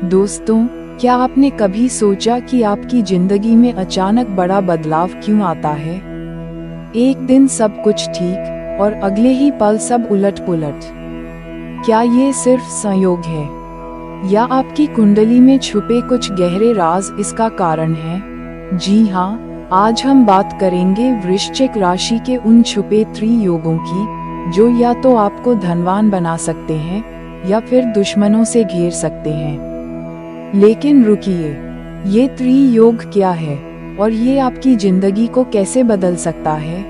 दोस्तों, क्या आपने कभी सोचा कि आपकी जिंदगी में अचानक बड़ा बदलाव क्यों आता है? एक दिन सब कुछ ठीक और अगले ही पल सब उलट पुलट। क्या ये सिर्फ संयोग है या आपकी कुंडली में छुपे कुछ गहरे राज इसका कारण है? जी हाँ, आज हम बात करेंगे वृश्चिक राशि के उन छुपे त्रियोगों की जो या तो आपको धनवान बना सकते हैं या फिर दुश्मनों से घेर सकते हैं। लेकिन रुकिए, ये त्रियोग क्या है और ये आपकी जिंदगी को कैसे बदल सकता है?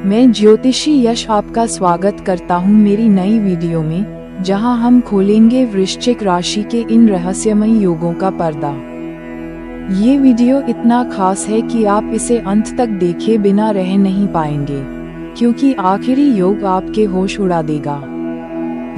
मैं ज्योतिषी यश आपका स्वागत करता हूँ मेरी नई वीडियो में, जहां हम खोलेंगे वृश्चिक राशि के इन रहस्यमयी योगों का पर्दा। ये वीडियो इतना खास है कि आप इसे अंत तक देखे बिना रह नहीं पाएंगे, क्योंकि आखिरी योग आपके होश उड़ा देगा।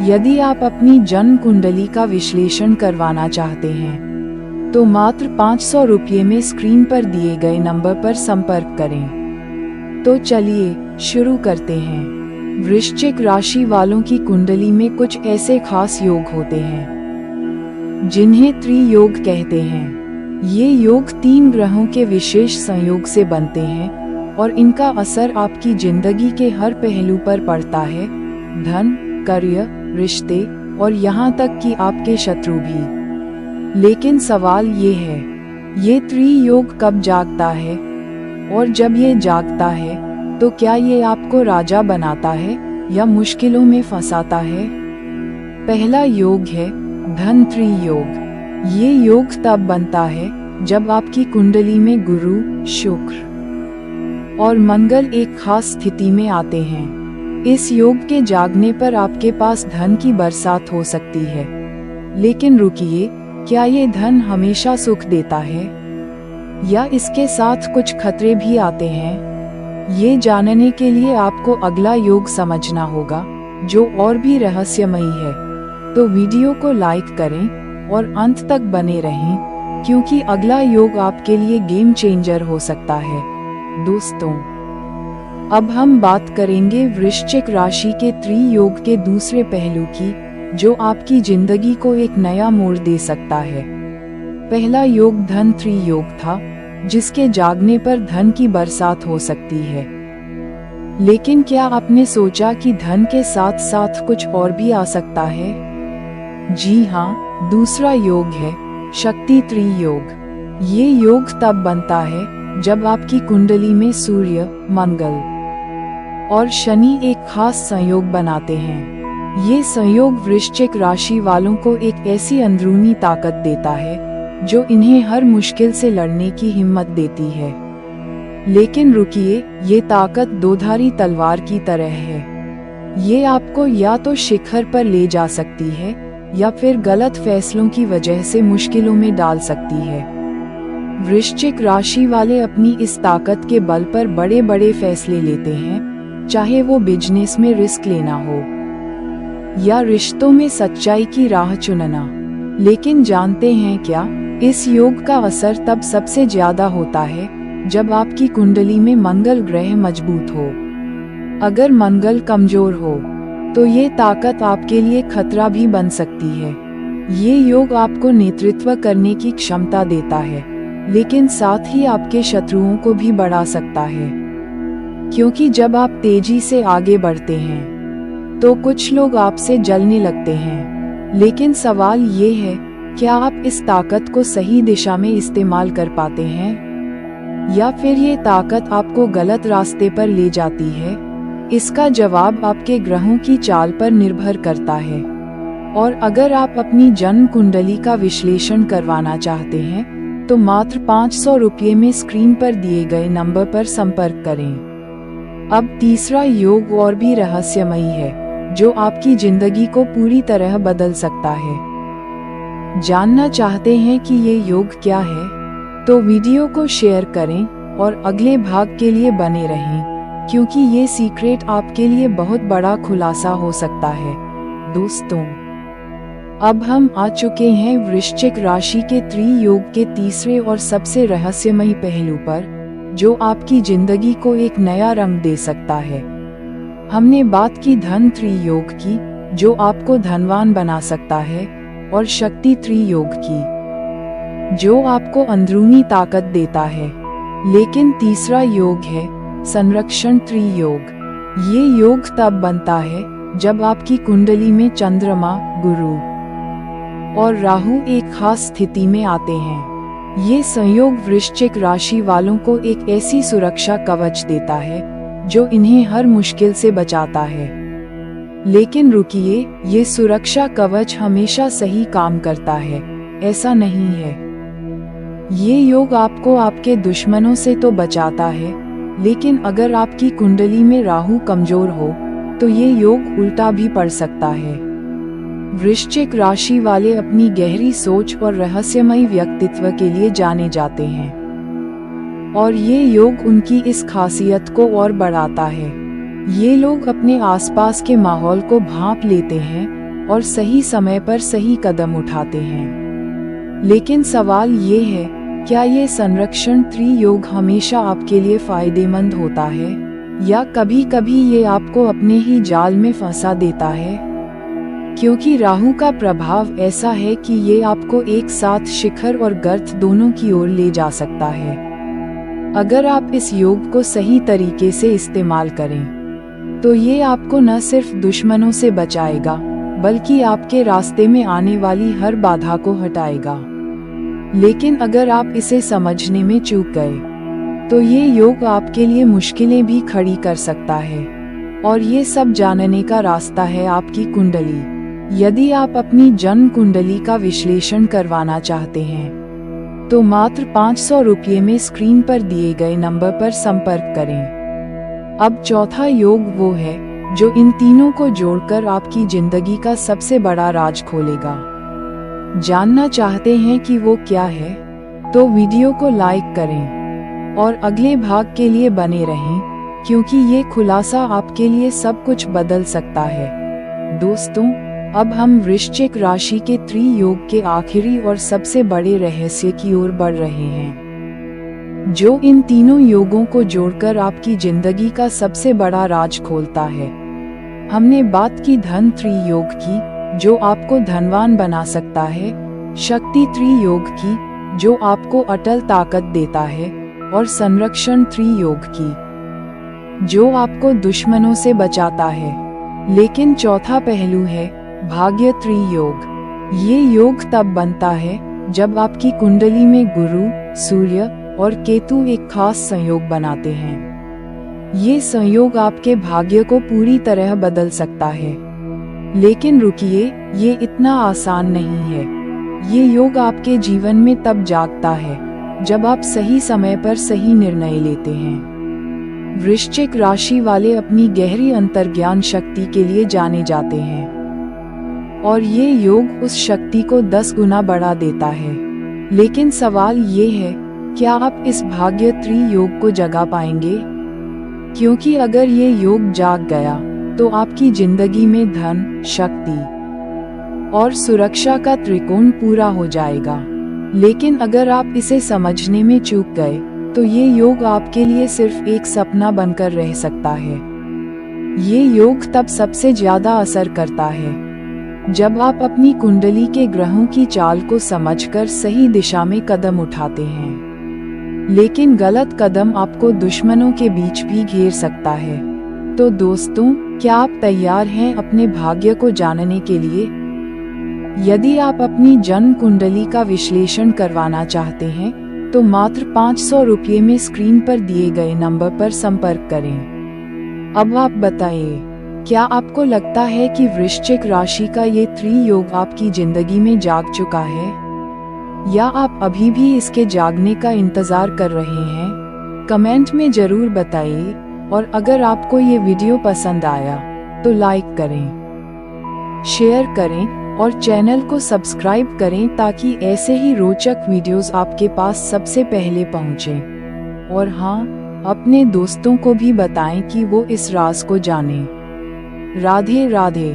यदि आप अपनी जन्म कुंडली का विश्लेषण करवाना चाहते हैं तो मात्र 500 रुपये में स्क्रीन पर दिए गए नंबर पर संपर्क करें। तो चलिए शुरू करते हैं। वृश्चिक राशि वालों की कुंडली में कुछ ऐसे खास योग होते हैं जिन्हें त्रियोग कहते हैं। ये योग 3 ग्रहों के विशेष संयोग से बनते हैं और इनका असर आपकी जिंदगी के हर पहलू पर पड़ता है, धन, करियर, रिश्ते और यहाँ तक कि आपके शत्रु भी। लेकिन सवाल ये है, ये त्रियोग कब जागता है? और जब ये जागता है तो क्या ये आपको राजा बनाता है या मुश्किलों में फंसाता है? पहला योग है धन त्रियोग। ये योग तब बनता है जब आपकी कुंडली में गुरु, शुक्र और मंगल एक खास स्थिति में आते हैं। इस योग के जागने पर आपके पास धन की बरसात हो सकती है। लेकिन रुकिए, क्या ये धन हमेशा सुख देता है या इसके साथ कुछ खतरे भी आते हैं? ये जानने के लिए आपको अगला योग समझना होगा, जो और भी रहस्यमयी है। तो वीडियो को लाइक करें और अंत तक बने रहें, क्योंकि अगला योग आपके लिए गेम चेंजर हो सकता है। दोस्तों, अब हम बात करेंगे वृश्चिक राशि के त्रियोग के दूसरे पहलू की, जो आपकी जिंदगी को एक नया मोड़ दे सकता है। पहला योग धन त्रियोग था, जिसके जागने पर धन की बरसात हो सकती है। लेकिन क्या आपने सोचा कि धन के साथ साथ कुछ और भी आ सकता है? जी हाँ, दूसरा योग है शक्ति त्रियोग। ये योग तब बनता है जब आपकी कुंडली में सूर्य, मंगल और शनि एक खास संयोग बनाते हैं। ये संयोग वृश्चिक राशि वालों को एक ऐसी अंदरूनी ताकत देता है जो इन्हें हर मुश्किल से लड़ने की हिम्मत देती है। लेकिन रुकिए, ये ताकत दोधारी तलवार की तरह है। ये आपको या तो शिखर पर ले जा सकती है या फिर गलत फैसलों की वजह से मुश्किलों में डाल सकती है। वृश्चिक राशि वाले अपनी इस ताकत के बल पर बड़े बड़े फैसले लेते हैं, चाहे वो बिजनेस में रिस्क लेना हो या रिश्तों में सच्चाई की राह चुनना। लेकिन जानते हैं क्या, इस योग का असर तब सबसे ज्यादा होता है जब आपकी कुंडली में मंगल ग्रह मजबूत हो। अगर मंगल कमजोर हो तो ये ताकत आपके लिए खतरा भी बन सकती है। ये योग आपको नेतृत्व करने की क्षमता देता है, लेकिन साथ ही आपके शत्रुओं को भी बढ़ा सकता है, क्योंकि जब आप तेजी से आगे बढ़ते हैं तो कुछ लोग आपसे जलने लगते हैं। लेकिन सवाल ये है, क्या आप इस ताकत को सही दिशा में इस्तेमाल कर पाते हैं या फिर ये ताकत आपको गलत रास्ते पर ले जाती है? इसका जवाब आपके ग्रहों की चाल पर निर्भर करता है। और अगर आप अपनी जन्म कुंडली का विश्लेषण करवाना चाहते हैं तो मात्र 500 रुपये में स्क्रीन पर दिए गए नंबर पर संपर्क करें। अब तीसरा योग और भी रहस्यमयी है, जो आपकी जिंदगी को पूरी तरह बदल सकता है। जानना चाहते हैं कि ये योग क्या है? तो वीडियो को शेयर करें और अगले भाग के लिए बने रहें, क्योंकि ये सीक्रेट आपके लिए बहुत बड़ा खुलासा हो सकता है। दोस्तों, अब हम आ चुके हैं वृश्चिक राशि के त्रियोग के तीसरे और सबसे रहस्यमयी पहलू पर, जो आपकी जिंदगी को एक नया रंग दे सकता है। हमने बात की धन त्रियोग की, जो आपको धनवान बना सकता है, और शक्ति त्रियोग की, जो आपको अंदरूनी ताकत देता है। लेकिन तीसरा योग है संरक्षण त्रियोग। ये योग तब बनता है जब आपकी कुंडली में चंद्रमा, गुरु और राहु एक खास स्थिति में आते हैं। ये संयोग वृश्चिक राशि वालों को एक ऐसी सुरक्षा कवच देता है जो इन्हें हर मुश्किल से बचाता है। लेकिन रुकिए, ये सुरक्षा कवच हमेशा सही काम करता है, ऐसा नहीं है। ये योग आपको आपके दुश्मनों से तो बचाता है, लेकिन अगर आपकी कुंडली में राहु कमजोर हो तो ये योग उल्टा भी पड़ सकता है। वृश्चिक राशि वाले अपनी गहरी सोच और रहस्यमयी व्यक्तित्व के लिए जाने जाते हैं, और ये योग उनकी इस खासियत को और बढ़ाता है। ये लोग अपने आसपास के माहौल को भांप लेते हैं और सही समय पर सही कदम उठाते हैं। लेकिन सवाल ये है, क्या ये संरक्षण त्रियोग हमेशा आपके लिए फायदेमंद होता है, या कभी कभी ये आपको अपने ही जाल में फंसा देता है? क्योंकि राहु का प्रभाव ऐसा है कि ये आपको एक साथ शिखर और गर्त दोनों की ओर ले जा सकता है, अगर आप इस योग को सही तरीके से इस्तेमाल करें। तो ये आपको न सिर्फ दुश्मनों से बचाएगा, बल्कि आपके रास्ते में आने वाली हर बाधा को हटाएगा। लेकिन अगर आप इसे समझने में चूक गए, तो ये योग आपके लिए मुश्किलें भी खड़ी कर सकता है। और ये सब जानने का रास्ता है आपकी कुंडली। यदि आप अपनी जन्म कुंडली का विश्लेषण करवाना चाहते हैं, तो मात्र 500 रुपये में स्क्रीन पर दिए गए नंबर पर संपर्क करें। अब चौथा योग वो है जो इन तीनों को जोड़कर आपकी जिंदगी का सबसे बड़ा राज खोलेगा। जानना चाहते हैं कि वो क्या है? तो वीडियो को लाइक करें और अगले भाग के लिए बने रहें, क्योंकि ये खुलासा आपके लिए सब कुछ बदल सकता है। दोस्तों, अब हम वृश्चिक राशि के त्रियोग के आखिरी और सबसे बड़े रहस्य की ओर बढ़ रहे हैं, जो इन तीनों योगों को जोड़कर आपकी जिंदगी का सबसे बड़ा राज खोलता है। हमने बात की धन त्रियोग की, जो आपको धनवान बना सकता है, शक्ति त्रियोग की, जो आपको अटल ताकत देता है, और संरक्षण त्रियोग की, जो आपको दुश्मनों से बचाता है। लेकिन चौथा पहलू है भाग्य त्रियोग। ये योग तब बनता है जब आपकी कुंडली में गुरु, सूर्य और केतु एक खास संयोग बनाते हैं। ये संयोग आपके भाग्य को पूरी तरह बदल सकता है। लेकिन रुकिए, ये इतना आसान नहीं है। ये योग आपके जीवन में तब जागता है जब आप सही समय पर सही निर्णय लेते हैं। वृश्चिक राशि वाले अपनी गहरी अंतर्ज्ञान शक्ति के लिए जाने जाते हैं, और ये योग उस शक्ति को 10 गुना बढ़ा देता है। लेकिन सवाल ये है, क्या आप इस भाग्य त्रियोग को जगा पाएंगे? क्योंकि अगर ये योग जाग गया, तो आपकी जिंदगी में धन, शक्ति और सुरक्षा का त्रिकोण पूरा हो जाएगा। लेकिन अगर आप इसे समझने में चूक गए, तो ये योग आपके लिए सिर्फ एक सपना बनकर रह सकता है। ये योग तब सबसे ज्यादा असर करता है जब आप अपनी कुंडली के ग्रहों की चाल को समझकर सही दिशा में कदम उठाते हैं। लेकिन गलत कदम आपको दुश्मनों के बीच भी घेर सकता है। तो दोस्तों, क्या आप तैयार हैं अपने भाग्य को जानने के लिए? यदि आप अपनी जन्म कुंडली का विश्लेषण करवाना चाहते हैं, तो मात्र 500 रुपये में स्क्रीन पर दिए गए नंबर पर संपर्क करें। अब आप बताइए, क्या आपको लगता है कि वृश्चिक राशि का ये त्रियोग आपकी जिंदगी में जाग चुका है, या आप अभी भी इसके जागने का इंतजार कर रहे हैं? कमेंट में जरूर बताइए, और अगर आपको ये वीडियो पसंद आया तो लाइक करें, शेयर करें और चैनल को सब्सक्राइब करें, ताकि ऐसे ही रोचक वीडियोस आपके पास सबसे पहले पहुंचें। और हाँ, अपने दोस्तों को भी बताएं कि वो इस राज को जानें। राधे राधे।